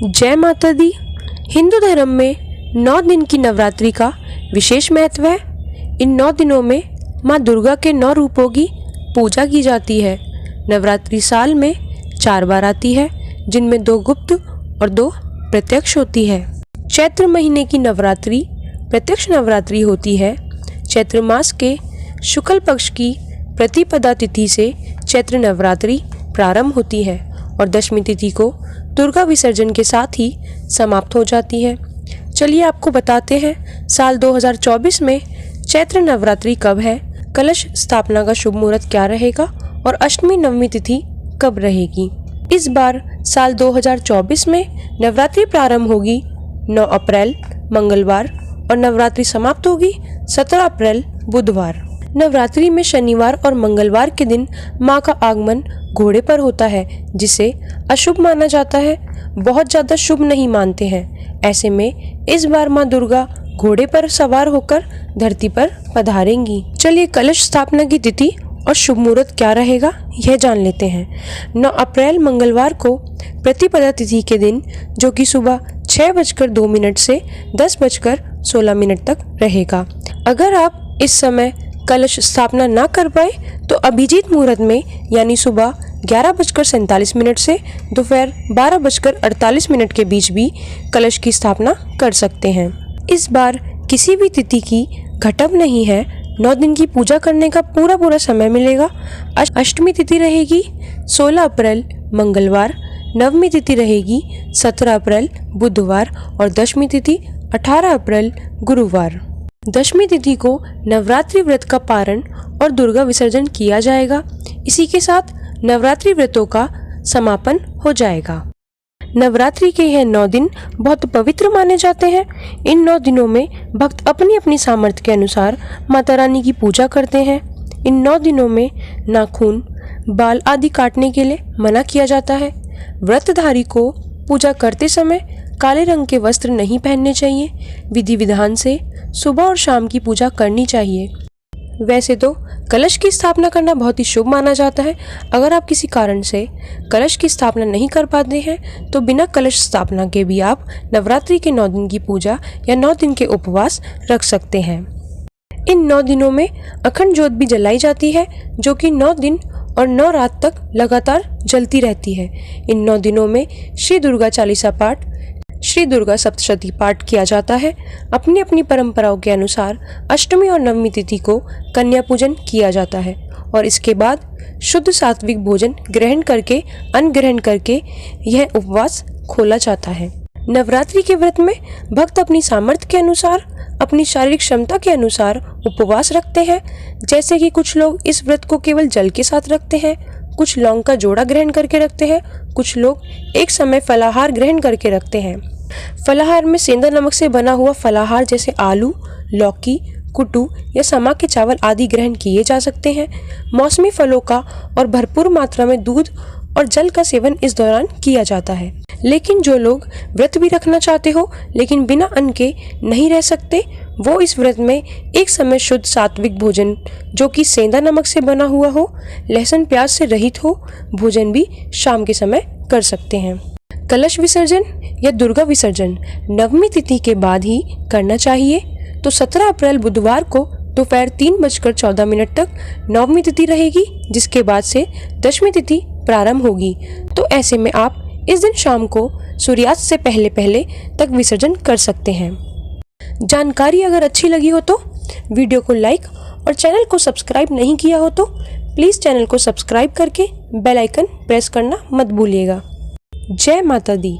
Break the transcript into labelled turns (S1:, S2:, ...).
S1: जय माता दी। हिंदू धर्म में 9 दिन की नवरात्रि का विशेष महत्व है। इन 9 दिनों में माँ दुर्गा के 9 रूपों की पूजा की जाती है। नवरात्रि साल में 4 बार आती है, जिनमें 2 गुप्त और 2 प्रत्यक्ष होती है। चैत्र महीने की नवरात्रि प्रत्यक्ष नवरात्रि होती है। चैत्र मास के शुक्ल पक्ष की प्रतिपदा तिथि से चैत्र नवरात्रि प्रारंभ होती है और दशमी तिथि को दुर्गा विसर्जन के साथ ही समाप्त हो जाती है। चलिए आपको बताते हैं साल 2024 में चैत्र नवरात्रि कब है, कलश स्थापना का शुभ मुहूर्त क्या रहेगा और अष्टमी नवमी तिथि कब रहेगी। इस बार साल 2024 में नवरात्रि प्रारंभ होगी 9 अप्रैल मंगलवार और नवरात्रि समाप्त होगी 17 अप्रैल बुधवार। नवरात्रि में शनिवार और मंगलवार के दिन माँ का आगमन घोड़े पर होता है, जिसे अशुभ माना जाता है। बहुत ज़्यादा शुभ नहीं मानते हैं। ऐसे में इस बार माँ दुर्गा घोड़े पर सवार होकर धरती पर पधारेंगी। चलिए कलश स्थापना की तिथि और शुभ मुहूर्त क्या रहेगा यह जान लेते हैं। 9 अप्रैल मंगलवार को प्रतिपदा तिथि के दिन, जो कि सुबह 6:02 से 10:16 तक रहेगा। अगर आप इस समय कलश स्थापना ना कर पाए तो अभिजीत मुहूर्त में यानी सुबह 11:47 से दोपहर 12:48 के बीच भी कलश की स्थापना कर सकते हैं। इस बार किसी भी तिथि की घटब नहीं है। 9 दिन की पूजा करने का पूरा समय मिलेगा। अष्टमी तिथि रहेगी 16 अप्रैल मंगलवार, नवमी तिथि रहेगी 17 अप्रैल बुधवार और दशमी तिथि 18 अप्रैल गुरुवार। दशमी तिथि को नवरात्रि व्रत का पारण और दुर्गा विसर्जन किया जाएगा। इसी के साथ नवरात्रि व्रतों का समापन हो जाएगा। नवरात्रि के यह 9 दिन बहुत पवित्र माने जाते हैं। इन 9 दिनों में भक्त अपनी अपनी सामर्थ्य के अनुसार माता रानी की पूजा करते हैं। इन 9 दिनों में नाखून, बाल आदि काटने के लिए मना किया जाता है। व्रतधारी को पूजा करते समय काले रंग के वस्त्र नहीं पहनने चाहिए। विधि विधान से सुबह और शाम की पूजा करनी चाहिए। वैसे तो कलश की स्थापना करना बहुत ही शुभ माना जाता है। अगर आप किसी कारण से कलश की स्थापना नहीं कर पाते हैं तो बिना कलश स्थापना के भी आप नवरात्रि के 9 दिन की पूजा या 9 दिन के उपवास रख सकते हैं। इन 9 दिनों में अखंड ज्योत भी जलाई जाती है, जो कि 9 दिन और 9 रात तक लगातार जलती रहती है। इन 9 दिनों में श्री दुर्गा चालीसा पाठ, श्री दुर्गा सप्तशती पाठ किया जाता है। अपनी अपनी परंपराओं के अनुसार अष्टमी और नवमी तिथि को कन्या पूजन किया जाता है और इसके बाद शुद्ध सात्विक भोजन ग्रहण करके अन्न ग्रहण करके यह उपवास खोला जाता है। नवरात्रि के व्रत में भक्त अपनी सामर्थ्य के अनुसार, अपनी शारीरिक क्षमता के अनुसार उपवास रखते हैं। जैसे कि कुछ लोग इस व्रत को केवल जल के साथ रखते हैं, कुछ लौंग का जोड़ा ग्रहण करके रखते हैं, कुछ लोग एक समय फलाहार ग्रहण करके रखते हैं। फलाहार में सेंधा नमक से बना हुआ फलाहार जैसे आलू, लौकी, कुटू या समा के चावल आदि ग्रहण किए जा सकते हैं। मौसमी फलों का और भरपूर मात्रा में दूध और जल का सेवन इस दौरान किया जाता है। लेकिन जो लोग व्रत भी रखना चाहते हो लेकिन बिना अन्न के नहीं रह सकते, वो इस व्रत में एक समय शुद्ध सात्विक भोजन, जो कि सेंधा नमक से बना हुआ हो, लहसुन प्याज से रहित हो, भोजन भी शाम के समय कर सकते हैं। कलश विसर्जन या दुर्गा विसर्जन नवमी तिथि के बाद ही करना चाहिए। तो 17 अप्रैल बुधवार को दोपहर 3:14 तक नवमी तिथि रहेगी, जिसके बाद से दशमी तिथि प्रारंभ होगी। तो ऐसे में आप इस दिन शाम को सूर्यास्त से पहले तक विसर्जन कर सकते हैं। जानकारी अगर अच्छी लगी हो तो वीडियो को लाइक और चैनल को सब्सक्राइब नहीं किया हो तो प्लीज़ चैनल को सब्सक्राइब करके बेल आइकन प्रेस करना मत भूलिएगा। जय माता दी।